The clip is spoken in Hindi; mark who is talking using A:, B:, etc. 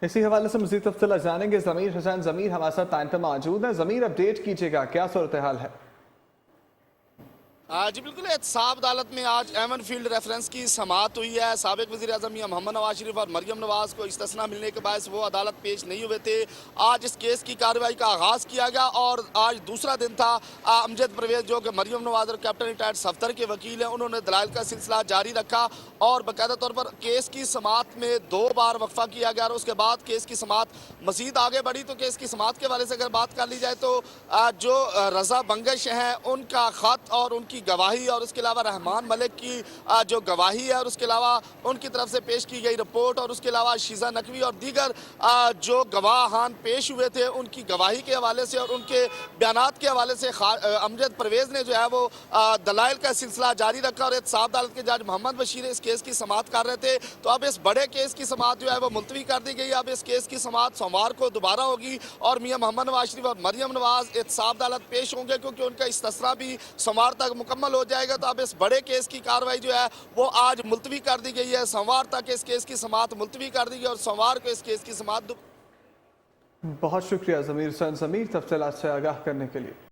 A: इसी हवाले से मज़ीद तफ़सील जानेंगे। ज़मीर हुसैन ज़मीर हमारे साथ टाइम पर मौजूद है। ज़मीर, अपडेट कीजिएगा, क्या सूरत हाल है?
B: जी बिल्कुल, एहतसाब अदालत में आज एवन फील्ड रेफरेंस की समाअत हुई है। साबिक वज़ीर आज़म मियां मोहम्मद नवाज शरीफ और मरियम नवाज को इस्तिस्ना मिलने के बायस वो अदालत पेश नहीं हुए थे। आज इस केस की कार्रवाई का आगाज़ किया गया और आज दूसरा दिन था। अमजद परवेज़ जो कि मरियम नवाज और कैप्टन रिटायर्ड सफ्तर के वकील हैं, उन्होंने दलाइल का सिलसिला जारी रखा और बाकायदा तौर पर केस की समाअत में 2 बार वक्फा किया गया और उसके बाद केस की समाअत मज़ीद आगे बढ़ी। तो केस की समाअत के हवाले से अगर बात कर ली जाए तो जो रज़ा बंगश हैं उनका ख़त और उनकी गवाही और उसके अलावा रहमान मलिक की जो गवाही है और उसके अलावा उनकी तरफ से पेश की गई रिपोर्ट और उसके अलावा शीजा नकवी और दीगर जो गवाहान पेश हुए थे उनकी गवाही के हवाले से और उनके बयानात के हवाले से अमजद परवेज़ ने जो है वो दलाइल का सिलसिला जारी रखा और एहतसाब अदालत के जज मोहम्मद बशीर इस केस की समाअत कर रहे थे। तो अब इस बड़े केस की समाअत जो है वो मुलतवी कर दी गई। अब इस केस की समाअत सोमवार को दोबारा होगी और मियां मोहम्मद नवाज शरीफ और मरियम नवाज एहतसाब अदालत पेश होंगे क्योंकि उनका इस्तिस्ना भी सोमवार तक मुकम्मल हो जाएगा। तो अब इस बड़े केस की कार्रवाई जो है वो आज मुलतवी कर दी गई है। सोमवार तक इस केस की समाअत मुलतवी कर दी गई और सोमवार को इस केस की समाअत।
A: बहुत शुक्रिया ज़मीर हुसैन ज़मीर, तफ़सीलात से आगाह करने के लिए।